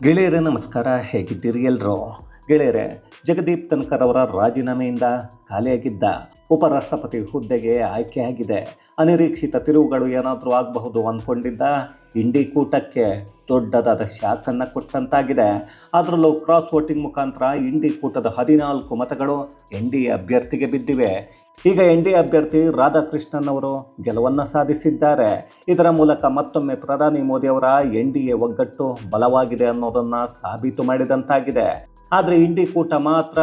ಗೆಳೆಯರೇ ನಮಸ್ಕಾರ, ಹೇಗಿದ್ದೀರಿ ಎಲ್ಲರೂ? ಗೆಳೆಯರೇ, ಜಗದೀಪ್ ಧನ್ಕರ್ ಅವರ ರಾಜೀನಾಮೆಯಿಂದ ಖಾಲಿಯಾಗಿದ್ದ ಉಪರಾಷ್ಟ್ರಪತಿ ಹುದ್ದೆಗೆ ಆಯ್ಕೆಯಾಗಿದೆ. ಅನಿರೀಕ್ಷಿತ ತಿರುವುಗಳು ಏನಾದರೂ ಆಗಬಹುದು ಅಂದ್ಕೊಂಡಿದ್ದ ಇಂಡಿ ಕೂಟಕ್ಕೆ ದೊಡ್ಡದಾದ ಶಾಕನ್ನು ಕೊಟ್ಟಂತಾಗಿದೆ. ಅದರಲ್ಲೂ ಕ್ರಾಸ್ ವೋಟಿಂಗ್ ಮುಖಾಂತರ ಇಂಡಿ ಕೂಟದ 14 ಮತಗಳು NDA ಅಭ್ಯರ್ಥಿಗೆ ಬಿದ್ದಿವೆ. ಈಗ NDA ಅಭ್ಯರ್ಥಿ ರಾಧಾಕೃಷ್ಣನ್ ಅವರು ಗೆಲುವನ್ನು ಸಾಧಿಸಿದ್ದಾರೆ. ಇದರ ಮೂಲಕ ಮತ್ತೊಮ್ಮೆ ಪ್ರಧಾನಿ ಮೋದಿ ಅವರ NDA ಒಗ್ಗಟ್ಟು ಬಲವಾಗಿದೆ ಅನ್ನೋದನ್ನು ಸಾಬೀತು ಮಾಡಿದಂತಾಗಿದೆ. ಆದರೆ ಇಂಡಿ ಕೂಟ ಮಾತ್ರ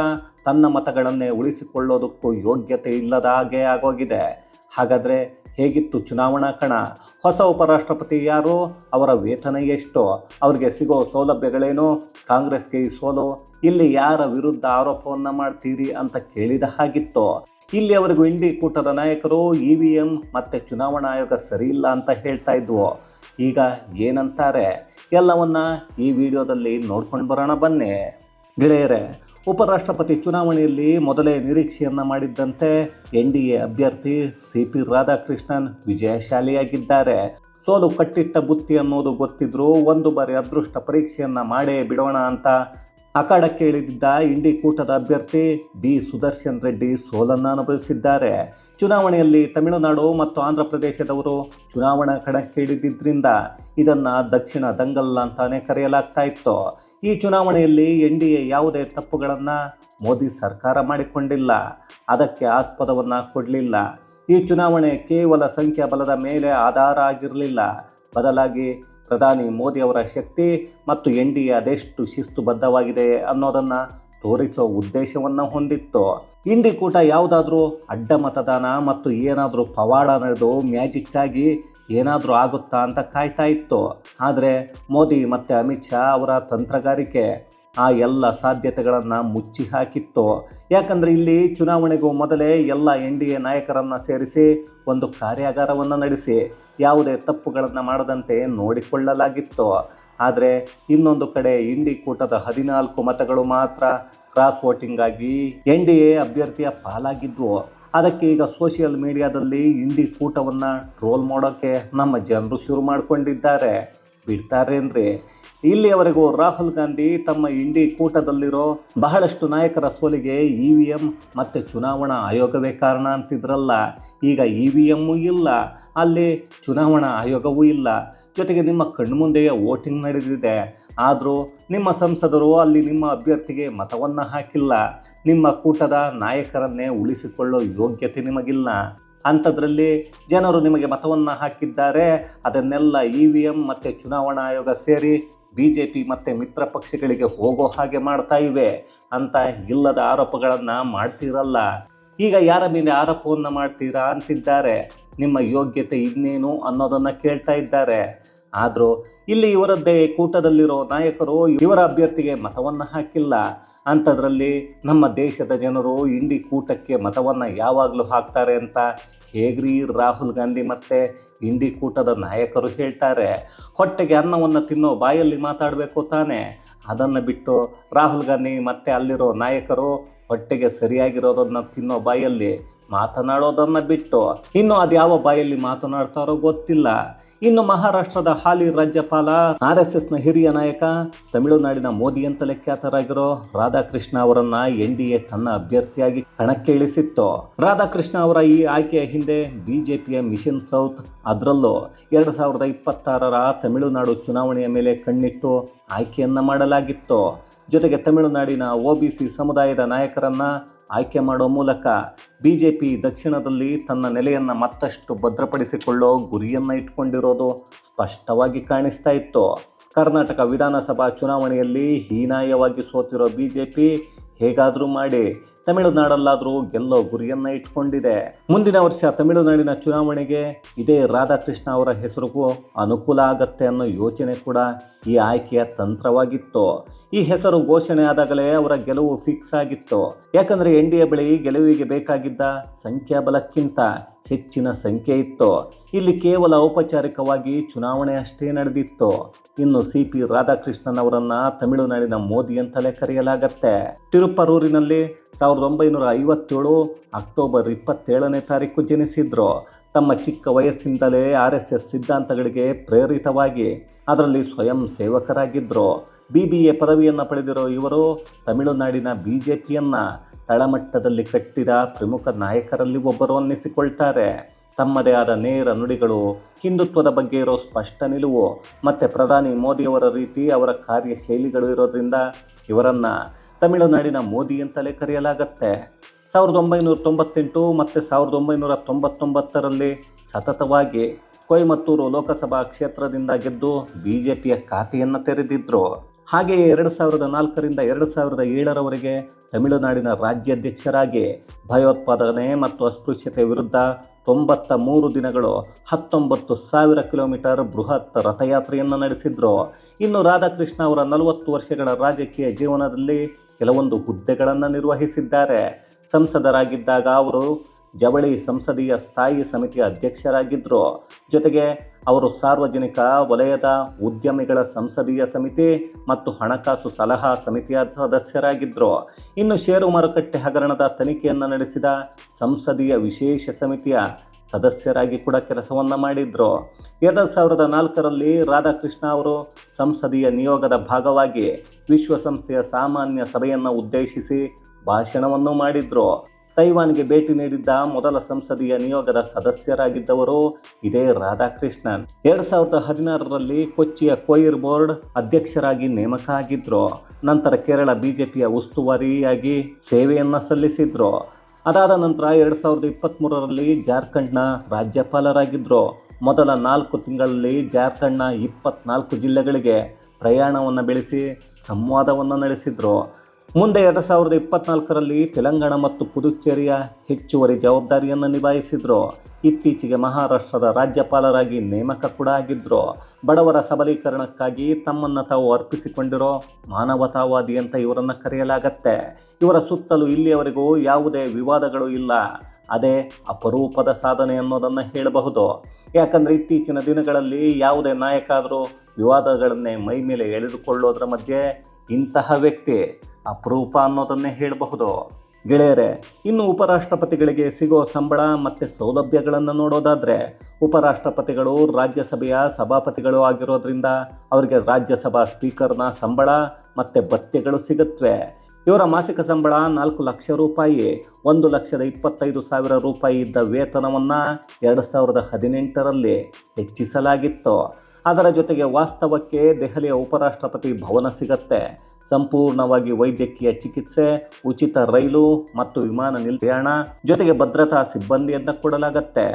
ತನ್ನ ಮತಗಳನ್ನೇ ಉಳಿಸಿಕೊಳ್ಳೋದಕ್ಕೂ ಯೋಗ್ಯತೆ ಇಲ್ಲದ ಹಾಗೆ ಆಗೋಗಿದೆ. ಹಾಗಾದರೆ ಹೇಗಿತ್ತು ಚುನಾವಣಾ ಕಣ? ಹೊಸ ಉಪರಾಷ್ಟ್ರಪತಿ ಯಾರು? ಅವರ ವೇತನ ಎಷ್ಟು? ಅವರಿಗೆ ಸಿಗೋ ಸೌಲಭ್ಯಗಳೇನು? ಕಾಂಗ್ರೆಸ್ಗೆ ಈ ಸೋಲು? ಇಲ್ಲಿ ಯಾರ ವಿರುದ್ಧ ಆರೋಪವನ್ನು ಮಾಡ್ತೀರಿ ಅಂತ ಕೇಳಿದ ಹಾಗಿತ್ತು. ಇಲ್ಲಿಯವರೆಗೂ ಇಂಡಿ ಕೂಟದ ನಾಯಕರು EVM ಮತ್ತು ಚುನಾವಣಾ ಆಯೋಗ ಸರಿ ಇಲ್ಲ ಅಂತ ಹೇಳ್ತಾ ಇದ್ವು. ಈಗ ಏನಂತಾರೆ ಎಲ್ಲವನ್ನ ಈ ವಿಡಿಯೋದಲ್ಲಿ ನೋಡ್ಕೊಂಡು ಬರೋಣ ಬನ್ನಿ. ಗೆಳೆಯರೇ, ಉಪರಾಷ್ಟ್ರಪತಿ ಚುನಾವಣೆಯಲ್ಲಿ ಮೊದಲೇ ನಿರೀಕ್ಷೆಯನ್ನು ಮಾಡಿದ್ದಂತೆ NDA ಅಭ್ಯರ್ಥಿ CP ರಾಧಾಕೃಷ್ಣನ್ ವಿಜಯಶಾಲಿಯಾಗಿದ್ದಾರೆ. ಸೋಲು ಕಟ್ಟಿಟ್ಟ ಬುತ್ತಿ ಅನ್ನೋದು ಗೊತ್ತಿದ್ರೂ ಒಂದು ಬಾರಿ ಅದೃಷ್ಟ ಪರೀಕ್ಷೆಯನ್ನು ಮಾಡೇ ಬಿಡೋಣ ಅಂತ ಅಖಾಡಕ್ಕೆ ಇಳಿದಿದ್ದ ಇಂಡಿ ಕೂಟದ ಅಭ್ಯರ್ಥಿ B ಸುದರ್ಶನ್ ರೆಡ್ಡಿ ಸೋಲನ್ನು ಅನುಭವಿಸಿದ್ದಾರೆ. ಚುನಾವಣೆಯಲ್ಲಿ ತಮಿಳುನಾಡು ಮತ್ತು ಆಂಧ್ರ ಪ್ರದೇಶದವರು ಚುನಾವಣಾ ಕಣಕ್ಕೆ ಇಳಿದಿದ್ದರಿಂದ ಇದನ್ನು ದಕ್ಷಿಣ ದಂಗಲ್ ಅಂತಾನೆ ಕರೆಯಲಾಗ್ತಾ ಇತ್ತು. ಈ ಚುನಾವಣೆಯಲ್ಲಿ NDA ಯಾವುದೇ ತಪ್ಪುಗಳನ್ನು ಮೋದಿ ಸರ್ಕಾರ ಮಾಡಿಕೊಂಡಿಲ್ಲ, ಅದಕ್ಕೆ ಆಸ್ಪದವನ್ನು ಕೊಡಲಿಲ್ಲ. ಈ ಚುನಾವಣೆ ಕೇವಲ ಸಂಖ್ಯಾಬಲದ ಮೇಲೆ ಆಧಾರ ಆಗಿರಲಿಲ್ಲ, ಬದಲಾಗಿ ಪ್ರಧಾನಿ ಮೋದಿ ಅವರ ಶಕ್ತಿ ಮತ್ತು NDA ಅದೆಷ್ಟು ಶಿಸ್ತುಬದ್ಧವಾಗಿದೆ ಅನ್ನೋದನ್ನು ತೋರಿಸೋ ಉದ್ದೇಶವನ್ನು ಹೊಂದಿತ್ತು. ಇಂಡಿ ಕೂಟ ಯಾವುದಾದ್ರೂ ಅಡ್ಡ ಮತದಾನ ಮತ್ತು ಏನಾದರೂ ಪವಾಡ ನಡೆದು ಮ್ಯಾಜಿಕ್ಕಾಗಿ ಏನಾದರೂ ಆಗುತ್ತಾ ಅಂತ ಕಾಯ್ತಾ ಇತ್ತು. ಆದರೆ ಮೋದಿ ಮತ್ತು ಅಮಿತ್ ಶಾ ಅವರ ತಂತ್ರಗಾರಿಕೆ ಆ ಎಲ್ಲ ಸಾಧ್ಯತೆಗಳನ್ನು ಮುಚ್ಚಿ ಹಾಕಿತ್ತು. ಯಾಕಂದರೆ ಇಲ್ಲಿ ಚುನಾವಣೆಗೂ ಮೊದಲೇ ಎಲ್ಲ NDA ನಾಯಕರನ್ನು ಸೇರಿಸಿ ಒಂದು ಕಾರ್ಯಾಗಾರವನ್ನು ನಡೆಸಿ ಯಾವುದೇ ತಪ್ಪುಗಳನ್ನು ಮಾಡದಂತೆ ನೋಡಿಕೊಳ್ಳಲಾಗಿತ್ತು. ಆದರೆ ಇನ್ನೊಂದು ಕಡೆ ಇಂಡಿ ಕೂಟದ 14 ಮತಗಳು ಮಾತ್ರ ಕ್ರಾಸ್ ವೋಟಿಂಗ್ ಆಗಿ NDA ಅಭ್ಯರ್ಥಿಯ ಪಾಲಾಗಿದ್ವು. ಅದಕ್ಕೆ ಈಗ ಸೋಷಿಯಲ್ ಮೀಡಿಯಾದಲ್ಲಿ ಇಂಡಿ ಕೂಟವನ್ನು ಟ್ರೋಲ್ ಮಾಡೋಕ್ಕೆ ನಮ್ಮ ಜನರು ಶುರು ಮಾಡಿಕೊಂಡಿದ್ದಾರೆ. ಬಿಡ್ತಾರೇನ್ರಿ? ಇಲ್ಲಿಯವರೆಗೂ ರಾಹುಲ್ ಗಾಂಧಿ ತಮ್ಮ ಇಂಡಿ ಕೂಟದಲ್ಲಿರೋ ಬಹಳಷ್ಟು ನಾಯಕರ ಸೋಲಿಗೆ EVM ಮತ್ತು ಚುನಾವಣಾ ಆಯೋಗವೇ ಕಾರಣ ಅಂತಿದ್ರಲ್ಲ. ಈಗ EVM ಇಲ್ಲ, ಅಲ್ಲಿ ಚುನಾವಣಾ ಆಯೋಗವೂ ಇಲ್ಲ, ಜೊತೆಗೆ ನಿಮ್ಮ ಕಣ್ಮುಂದೆಯೇ ವೋಟಿಂಗ್ ನಡೆದಿದೆ. ಆದರೂ ನಿಮ್ಮ ಸಂಸದರು ಅಲ್ಲಿ ನಿಮ್ಮ ಅಭ್ಯರ್ಥಿಗೆ ಮತವನ್ನು ಹಾಕಿಲ್ಲ. ನಿಮ್ಮ ಕೂಟದ ನಾಯಕರನ್ನೇ ಉಳಿಸಿಕೊಳ್ಳೋ ಯೋಗ್ಯತೆ ನಿಮಗಿಲ್ಲ. ಅಂಥದ್ರಲ್ಲಿ ಜನರು ನಿಮಗೆ ಮತವನ್ನು ಹಾಕಿದ್ದಾರೆ. ಅದನ್ನೆಲ್ಲ EVM ಮತ್ತು ಚುನಾವಣಾ ಆಯೋಗ ಸೇರಿ BJP ಮತ್ತು ಮಿತ್ರ ಪಕ್ಷಗಳಿಗೆ ಹೋಗೋ ಹಾಗೆ ಮಾಡ್ತಾ ಇವೆ ಅಂತ ಇಲ್ಲದ ಆರೋಪಗಳನ್ನು ಮಾಡ್ತೀರಲ್ಲ. ಈಗ ಯಾರ ಮೇಲೆ ಆರೋಪವನ್ನು ಮಾಡ್ತೀರಾ ಅಂತಿದ್ದಾರೆ. ನಿಮ್ಮ ಯೋಗ್ಯತೆ ಇನ್ನೇನು ಅನ್ನೋದನ್ನು ಕೇಳ್ತಾ ಇದ್ದಾರೆ. ಆದರೂ ಇಲ್ಲಿ ಇವರದ್ದೇ ಕೂಟದಲ್ಲಿರೋ ನಾಯಕರು ಇವರ ಅಭ್ಯರ್ಥಿಗೆ ಮತವನ್ನು ಹಾಕಿಲ್ಲ. ಅಂಥದ್ರಲ್ಲಿ ನಮ್ಮ ದೇಶದ ಜನರು ಇಂಡಿ ಕೂಟಕ್ಕೆ ಮತವನ್ನು ಯಾವಾಗಲೂ ಹಾಕ್ತಾರೆ ಅಂತ ಹೇಗ್ರಿ ರಾಹುಲ್ ಗಾಂಧಿ ಮತ್ತು ಇಂಡಿ ಕೂಟದ ನಾಯಕರು ಹೇಳ್ತಾರೆ? ಹೊಟ್ಟೆಗೆ ಅನ್ನವನ್ನು ತಿನ್ನೋ ಬಾಯಲ್ಲಿ ಮಾತಾಡಬೇಕು ತಾನೇ. ಅದನ್ನು ಬಿಟ್ಟು ರಾಹುಲ್ ಗಾಂಧಿ ಮತ್ತು ಅಲ್ಲಿರೋ ನಾಯಕರು ಹೊಟ್ಟೆಗೆ ಸರಿಯಾಗಿರೋದನ್ನು ತಿನ್ನೋ ಬಾಯಲ್ಲಿ ಮಾತನಾಡೋದನ್ನು ಬಿಟ್ಟು ಇನ್ನು ಅದು ಯಾವ ಬಾಯಲ್ಲಿ ಮಾತನಾಡ್ತಾರೋ ಗೊತ್ತಿಲ್ಲ. ಇನ್ನು ಮಹಾರಾಷ್ಟ್ರದ ಹಾಲಿ ರಾಜ್ಯಪಾಲ RSSನ ಹಿರಿಯ ನಾಯಕ, ತಮಿಳುನಾಡಿನ ಮೋದಿ ಅಂತಲೇ ಖ್ಯಾತರಾಗಿರೋ ರಾಧಾಕೃಷ್ಣ ಅವರನ್ನ NDA ತನ್ನ ಅಭ್ಯರ್ಥಿಯಾಗಿ ಕಣಕ್ಕೆ ಇಳಿಸಿತ್ತು. ರಾಧಾಕೃಷ್ಣ ಅವರ ಈ ಆಯ್ಕೆಯ ಹಿಂದೆ BJPಯ ಮಿಷನ್ ಸೌತ್, ಅದರಲ್ಲೂ 2026ರ ತಮಿಳುನಾಡು ಚುನಾವಣೆಯ ಮೇಲೆ ಕಣ್ಣಿಟ್ಟು ಆಯ್ಕೆಯನ್ನು ಮಾಡಲಾಗಿತ್ತು. ಜೊತೆಗೆ ತಮಿಳುನಾಡಿನ OBC ಸಮುದಾಯದ ನಾಯಕರನ್ನು ಆಯ್ಕೆ ಮಾಡೋ ಮೂಲಕ BJP ದಕ್ಷಿಣದಲ್ಲಿ ತನ್ನ ನೆಲೆಯನ್ನು ಮತ್ತಷ್ಟು ಭದ್ರಪಡಿಸಿಕೊಳ್ಳೋ ಗುರಿಯನ್ನು ಇಟ್ಕೊಂಡಿರೋದು ಸ್ಪಷ್ಟವಾಗಿ ಕಾಣಿಸ್ತಾ ಇತ್ತು. ಕರ್ನಾಟಕ ವಿಧಾನಸಭಾ ಚುನಾವಣೆಯಲ್ಲಿ ಹೀನಾಯವಾಗಿ ಸೋತಿರೋ BJP ಹೇಗಾದರೂ ಮಾಡಿ ತಮಿಳುನಾಡಲ್ಲಾದರೂ ಗೆಲ್ಲೋ ಗುರಿಯನ್ನು ಇಟ್ಕೊಂಡಿದೆ. ಮುಂದಿನ ವರ್ಷ ತಮಿಳುನಾಡಿನ ಚುನಾವಣೆಗೆ ಇದೇ ರಾಧಾಕೃಷ್ಣ ಅವರ ಹೆಸರಿಗೂ ಅನುಕೂಲ ಆಗತ್ತೆ ಅನ್ನೋ ಯೋಚನೆ ಕೂಡ ಈ ಆಯ್ಕೆಯ ತಂತ್ರವಾಗಿತ್ತು. ಈ ಹೆಸರು ಘೋಷಣೆ ಆದಾಗಲೇ ಅವರ ಗೆಲುವು ಫಿಕ್ಸ್ ಆಗಿತ್ತು. ಯಾಕಂದರೆ NDA ಬಳಿ ಗೆಲುವಿಗೆ ಬೇಕಾಗಿದ್ದ ಸಂಖ್ಯಾಬಲಕ್ಕಿಂತ ಹೆಚ್ಚಿನ ಸಂಖ್ಯೆ ಇತ್ತು. ಇಲ್ಲಿ ಕೇವಲ ಔಪಚಾರಿಕವಾಗಿ ಚುನಾವಣೆ ಅಷ್ಟೇ ನಡೆದಿತ್ತು. ಇನ್ನು CP ರಾಧಾಕೃಷ್ಣನ್ ಅವರನ್ನ ತಮಿಳುನಾಡಿನ ಮೋದಿ ಅಂತಲೇ ಕರೆಯಲಾಗತ್ತೆ. ತಿರುಪರೂರಿನಲ್ಲಿ 1957 ಅಕ್ಟೋಬರ್ 27ನೇ ತಾರೀಕು ಜನಿಸಿದ್ರು. ತಮ್ಮ ಚಿಕ್ಕ ವಯಸ್ಸಿಂದಲೇ RSS ಸಿದ್ಧಾಂತಗಳಿಗೆ ಪ್ರೇರಿತವಾಗಿ ಅದರಲ್ಲಿ ಸ್ವಯಂ ಸೇವಕರಾಗಿದ್ದರು. BBA ಪದವಿಯನ್ನು ಪಡೆದಿರೋ ಇವರು ತಮಿಳುನಾಡಿನ BJPಯನ್ನು ತಳಮಟ್ಟದಲ್ಲಿ ಕಟ್ಟಿದ ಪ್ರಮುಖ ನಾಯಕರಲ್ಲಿ ಒಬ್ಬರು ಅನ್ನಿಸಿಕೊಳ್ತಾರೆ. ತಮ್ಮದೇ ಆದ ನೇರ ನುಡಿಗಳು, ಹಿಂದುತ್ವದ ಬಗ್ಗೆ ಇರೋ ಸ್ಪಷ್ಟ ನಿಲುವು ಮತ್ತು ಪ್ರಧಾನಿ ಮೋದಿಯವರ ರೀತಿ ಅವರ ಕಾರ್ಯಶೈಲಿಗಳು ಇರೋದ್ರಿಂದ ಇವರನ್ನು ತಮಿಳುನಾಡಿನ ಮೋದಿ ಅಂತಲೇ ಕರೆಯಲಾಗತ್ತೆ. 1998 ಮತ್ತು 1999ರಲ್ಲಿ ಸತತವಾಗಿ ಕೊಯಮತ್ತೂರು ಲೋಕಸಭಾ ಕ್ಷೇತ್ರದಿಂದ ಗೆದ್ದು BJPಯ ಖಾತೆಯನ್ನು ತೆರೆದಿದ್ದರು. ಹಾಗೆಯೇ 2004ರಿಂದ 2007ರವರೆಗೆ ತಮಿಳುನಾಡಿನ ರಾಜ್ಯಾಧ್ಯಕ್ಷರಾಗಿ ಭಯೋತ್ಪಾದನೆ ಮತ್ತು ಅಸ್ಪೃಶ್ಯತೆ ವಿರುದ್ಧ 93 ದಿನಗಳು 19,000 ಕಿಲೋಮೀಟರ್ ಬೃಹತ್ ರಥಯಾತ್ರೆಯನ್ನು ನಡೆಸಿದ್ರು. ಇನ್ನು ರಾಧಾಕೃಷ್ಣ ಅವರ 40 ವರ್ಷಗಳ ರಾಜಕೀಯ ಜೀವನದಲ್ಲಿ ಕೆಲವೊಂದು ಹುದ್ದೆಗಳನ್ನು ನಿರ್ವಹಿಸಿದ್ದಾರೆ. ಸಂಸದರಾಗಿದ್ದಾಗ ಅವರು ಜವಳಿ ಸಂಸದೀಯ ಸ್ಥಾಯಿ ಸಮಿತಿಯ ಅಧ್ಯಕ್ಷರಾಗಿದ್ದರು. ಜೊತೆಗೆ ಅವರು ಸಾರ್ವಜನಿಕ ವಲಯದ ಉದ್ಯಮಿಗಳ ಸಂಸದೀಯ ಸಮಿತಿ ಮತ್ತು ಹಣಕಾಸು ಸಲಹಾ ಸಮಿತಿಯ ಸದಸ್ಯರಾಗಿದ್ದರು. ಇನ್ನು ಷೇರು ಮಾರುಕಟ್ಟೆ ಹಗರಣದ ತನಿಖೆಯನ್ನು ನಡೆಸಿದ ಸಂಸದೀಯ ವಿಶೇಷ ಸಮಿತಿಯ ಸದಸ್ಯರಾಗಿ ಕೂಡ ಕೆಲಸವನ್ನು ಮಾಡಿದರು. 2004ರಲ್ಲಿ ರಾಧಾಕೃಷ್ಣ ಅವರು ಸಂಸದೀಯ ನಿಯೋಗದ ಭಾಗವಾಗಿ ವಿಶ್ವಸಂಸ್ಥೆಯ ಸಾಮಾನ್ಯ ಸಭೆಯನ್ನು ಉದ್ದೇಶಿಸಿ ಭಾಷಣವನ್ನು ಮಾಡಿದರು. ತೈವಾನ್ಗೆ ಭೇಟಿ ನೀಡಿದ್ದ ಮೊದಲ ಸಂಸದೀಯ ನಿಯೋಗದ ಸದಸ್ಯರಾಗಿದ್ದವರು ಇದೇ ರಾಧಾಕೃಷ್ಣನ್. 2016ರಲ್ಲಿ ಕೊಚ್ಚಿಯ ಕೊಯಿರ್ ಬೋರ್ಡ್ ಅಧ್ಯಕ್ಷರಾಗಿ ನೇಮಕ ಆಗಿದ್ರು. ನಂತರ ಕೇರಳ BJPಯ ಉಸ್ತುವಾರಿಯಾಗಿ ಸೇವೆಯನ್ನು ಸಲ್ಲಿಸಿದ್ರು. ಅದಾದ ನಂತರ 2023ರಲ್ಲಿ ಜಾರ್ಖಂಡ್ನ ರಾಜ್ಯಪಾಲರಾಗಿದ್ದರು. ಮೊದಲ 4 ತಿಂಗಳಲ್ಲಿ ಜಾರ್ಖಂಡ್ನ 24 ಜಿಲ್ಲೆಗಳಿಗೆ ಪ್ರಯಾಣವನ್ನು ಬೆಳೆಸಿ ಸಂವಾದವನ್ನು ನಡೆಸಿದರು. ಮುಂದೆ 2024ರಲ್ಲಿ ತೆಲಂಗಾಣ ಮತ್ತು ಪುದುಚೇರಿಯ ಹೆಚ್ಚುವರಿ ಜವಾಬ್ದಾರಿಯನ್ನು ನಿಭಾಯಿಸಿದರು. ಇತ್ತೀಚೆಗೆ ಮಹಾರಾಷ್ಟ್ರದ ರಾಜ್ಯಪಾಲರಾಗಿ ನೇಮಕ ಕೂಡ ಆಗಿದ್ದರು. ಬಡವರ ಸಬಲೀಕರಣಕ್ಕಾಗಿ ತಮ್ಮನ್ನು ತಾವು ಅರ್ಪಿಸಿಕೊಂಡಿರೋ ಮಾನವತಾವಾದಿ ಅಂತ ಇವರನ್ನು ಕರೆಯಲಾಗತ್ತೆ. ಇವರ ಸುತ್ತಲೂ ಇಲ್ಲಿಯವರೆಗೂ ಯಾವುದೇ ವಿವಾದಗಳು ಇಲ್ಲ. ಅದೇ ಅಪರೂಪದ ಸಾಧನೆ ಅನ್ನೋದನ್ನು ಹೇಳಬಹುದು. ಯಾಕಂದರೆ ಇತ್ತೀಚಿನ ದಿನಗಳಲ್ಲಿ ಯಾವುದೇ ನಾಯಕ ಆದರೂ ವಿವಾದಗಳನ್ನೇ ಮೈ ಮೇಲೆ ಎಳೆದುಕೊಳ್ಳೋದ್ರ ಮಧ್ಯೆ ಇಂತಹ ವ್ಯಕ್ತಿ ಅಪರೂಪ ಅನ್ನೋದನ್ನೇ ಹೇಳಬಹುದು. ಗೆಳೆಯರೆ, ಇನ್ನು ಉಪರಾಷ್ಟ್ರಪತಿಗಳಿಗೆ ಸಿಗೋ ಸಂಬಳ ಮತ್ತು ಸೌಲಭ್ಯಗಳನ್ನು ನೋಡೋದಾದರೆ ಉಪರಾಷ್ಟ್ರಪತಿಗಳು ರಾಜ್ಯಸಭೆಯ ಸಭಾಪತಿಗಳು ಆಗಿರೋದ್ರಿಂದ ಅವರಿಗೆ ರಾಜ್ಯಸಭಾ ಸ್ಪೀಕರ್ನ ಸಂಬಳ ಮತ್ತು ಭತ್ಯೆಗಳು ಸಿಗುತ್ತವೆ. ಇವರ ಮಾಸಿಕ ಸಂಬಳ 4 ಲಕ್ಷ ರೂಪಾಯಿ. 1,25,000 ರೂಪಾಯಿ ಇದ್ದ ವೇತನವನ್ನು 2018ರಲ್ಲಿ ಹೆಚ್ಚಿಸಲಾಗಿತ್ತು. ಅದರ ಜೊತೆಗೆ ವಾಸ್ತವಕ್ಕೆ ದೆಹಲಿಯ ಉಪರಾಷ್ಟ್ರಪತಿ ಭವನ ಸಿಗತ್ತೆ. ಸಂಪೂರ್ಣವಾಗಿ ವೈದ್ಯಕೀಯ ಚಿಕಿತ್ಸೆ, ಉಚಿತ ರೈಲು ಮತ್ತು ವಿಮಾನ ನಿಲ್ದಾಣ, ಜೊತೆಗೆ ಭದ್ರತಾ ಸಿಬ್ಬಂದಿಯನ್ನು ಕೊಡಲಾಗತ್ತೆ.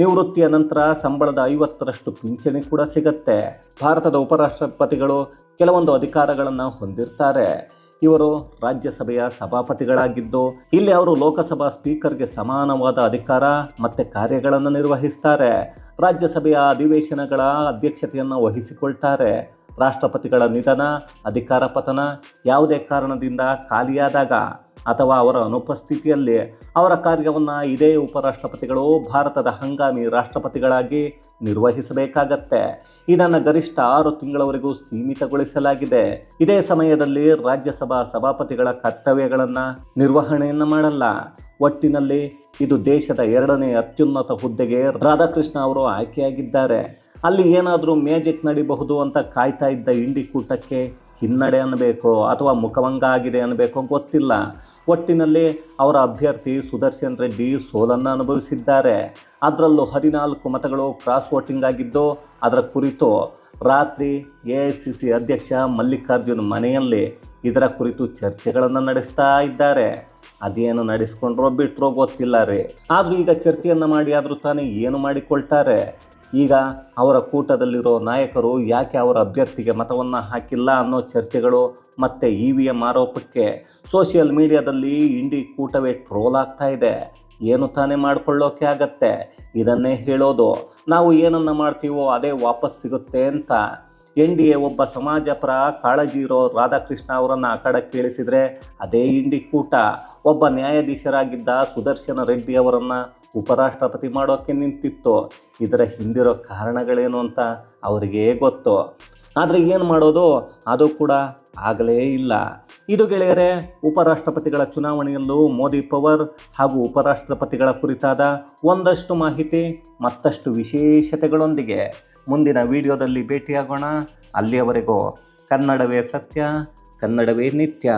ನಿವೃತ್ತಿಯ ನಂತರ ಸಂಬಳದ 50ರಷ್ಟು ಪಿಂಚಣಿ ಕೂಡ ಸಿಗತ್ತೆ. ಭಾರತದ ಉಪರಾಷ್ಟ್ರಪತಿಗಳು ಕೆಲವೊಂದು ಅಧಿಕಾರಗಳನ್ನು ಹೊಂದಿರ್ತಾರೆ. ಇವರು ರಾಜ್ಯಸಭೆಯ ಸಭಾಪತಿಗಳಾಗಿದ್ದು ಇಲ್ಲಿ ಅವರು ಲೋಕಸಭಾ ಸ್ಪೀಕರ್ಗೆ ಸಮಾನವಾದ ಅಧಿಕಾರ ಮತ್ತು ಕಾರ್ಯಗಳನ್ನು ನಿರ್ವಹಿಸ್ತಾರೆ. ರಾಜ್ಯಸಭೆಯ ಅಧಿವೇಶನಗಳ ಅಧ್ಯಕ್ಷತೆಯನ್ನು ವಹಿಸಿಕೊಳ್ತಾರೆ. ರಾಷ್ಟ್ರಪತಿಗಳ ನಿಧನ, ಅಧಿಕಾರ ಪತನ, ಯಾವುದೇ ಕಾರಣದಿಂದ ಖಾಲಿಯಾದಾಗ ಅಥವಾ ಅವರ ಅನುಪಸ್ಥಿತಿಯಲ್ಲಿ ಅವರ ಕಾರ್ಯವನ್ನು ಇದೇ ಉಪರಾಷ್ಟ್ರಪತಿಗಳು ಭಾರತದ ಹಂಗಾಮಿ ರಾಷ್ಟ್ರಪತಿಗಳಾಗಿ ನಿರ್ವಹಿಸಬೇಕಾಗತ್ತೆ. ಇದನ್ನು ಗರಿಷ್ಠ 6 ತಿಂಗಳವರೆಗೂ ಸೀಮಿತಗೊಳಿಸಲಾಗಿದೆ. ಇದೇ ಸಮಯದಲ್ಲಿ ರಾಜ್ಯಸಭಾ ಸಭಾಪತಿಗಳ ಕರ್ತವ್ಯಗಳನ್ನು ನಿರ್ವಹಣೆಯನ್ನು ಮಾಡಲ್ಲ. ಒಟ್ಟಿನಲ್ಲಿ ಇದು ದೇಶದ 2ನೇ ಅತ್ಯುನ್ನತ ಹುದ್ದೆಗೆ ರಾಧಾಕೃಷ್ಣ ಅವರು ಆಯ್ಕೆಯಾಗಿದ್ದಾರೆ. ಅಲ್ಲಿ ಏನಾದರೂ ಮ್ಯಾಜಿಕ್ ನಡಿಬಹುದು ಅಂತ ಕಾಯ್ತಾ ಇದ್ದ ಇಂಡಿ ಕೂಟಕ್ಕೆ ಹಿನ್ನಡೆ ಅನ್ನಬೇಕೋ ಅಥವಾ ಮುಖಭಂಗ ಆಗಿದೆ ಅನ್ನಬೇಕೋ ಗೊತ್ತಿಲ್ಲ. ಒಟ್ಟಿನಲ್ಲಿ ಅವರ ಅಭ್ಯರ್ಥಿ ಸುದರ್ಶನ್ ರೆಡ್ಡಿ ಸೋಲನ್ನು ಅನುಭವಿಸಿದ್ದಾರೆ. ಅದರಲ್ಲೂ 14 ಮತಗಳು ಕ್ರಾಸ್ ವೋಟಿಂಗ್ ಆಗಿದ್ದು ಅದರ ಕುರಿತು ರಾತ್ರಿ AICC ಅಧ್ಯಕ್ಷ ಮಲ್ಲಿಕಾರ್ಜುನ್ ಮನೆಯಲ್ಲಿ ಇದರ ಕುರಿತು ಚರ್ಚೆಗಳನ್ನು ನಡೆಸ್ತಾ ಇದ್ದಾರೆ. ಅದೇನು ನಡೆಸ್ಕೊಂಡ್ರೋ ಬಿಟ್ಟರೋ ಗೊತ್ತಿಲ್ಲ ರೀ. ಆದರೂ ಈಗ ಚರ್ಚೆಯನ್ನು ಮಾಡಿ ಆದರೂ ತಾನೇ ಏನು ಮಾಡಿಕೊಳ್ತಾರೆ. ಈಗ ಅವರ ಕೂಟದಲ್ಲಿರೋ ನಾಯಕರು ಯಾಕೆ ಅವರ ಅಭ್ಯರ್ಥಿಗೆ ಮತವನ್ನು ಹಾಕಿಲ್ಲ ಅನ್ನೋ ಚರ್ಚೆಗಳು ಮತ್ತು EVM ಆರೋಪಕ್ಕೆ ಸೋಷಿಯಲ್ ಮೀಡಿಯಾದಲ್ಲಿ ಇಂಡಿ ಕೂಟವೇ ಟ್ರೋಲ್ ಆಗ್ತಾ ಇದೆ. ಏನು ತಾನೇ ಮಾಡಿಕೊಳ್ಳೋಕೆ ಆಗತ್ತೆ. ಇದನ್ನೇ ಹೇಳೋದು, ನಾವು ಏನನ್ನು ಮಾಡ್ತೀವೋ ಅದೇ ವಾಪಸ್ ಸಿಗುತ್ತೆ ಅಂತ. NDA ಒಬ್ಬ ಸಮಾಜಪರ ಕಾಳಜಿ ಇರೋ ರಾಧಾಕೃಷ್ಣ ಅವರನ್ನು ಅಖಾಡಕ್ಕೆ ಇಳಿಸಿದರೆ ಅದೇ ಇಂಡಿ ಕೂಟ ಒಬ್ಬ ನ್ಯಾಯಾಧೀಶರಾಗಿದ್ದ ಸುದರ್ಶನ ರೆಡ್ಡಿ ಅವರನ್ನು ಉಪರಾಷ್ಟ್ರಪತಿ ಮಾಡೋಕ್ಕೆ ನಿಂತಿತ್ತು. ಇದರ ಹಿಂದಿರೋ ಕಾರಣಗಳೇನು ಅಂತ ಅವರಿಗೇ ಗೊತ್ತು. ಆದರೆ ಏನು ಮಾಡೋದು, ಅದು ಕೂಡ ಆಗಲೇ ಇಲ್ಲ. ಇದು ಗೆಳೆಯರೆ, ಉಪರಾಷ್ಟ್ರಪತಿಗಳ ಚುನಾವಣೆಯಲ್ಲೂ ಮೋದಿ ಪವರ್ ಹಾಗೂ ಉಪರಾಷ್ಟ್ರಪತಿಗಳ ಕುರಿತಾದ ಒಂದಷ್ಟು ಮಾಹಿತಿ ಮತ್ತಷ್ಟು ವಿಶೇಷತೆಗಳೊಂದಿಗೆ ಮುಂದಿನ ವಿಡಿಯೋದಲ್ಲಿ ಭೇಟಿಯಾಗೋಣ. ಅಲ್ಲಿಯವರೆಗೂ ಕನ್ನಡವೇ ಸತ್ಯ, ಕನ್ನಡವೇ ನಿತ್ಯ.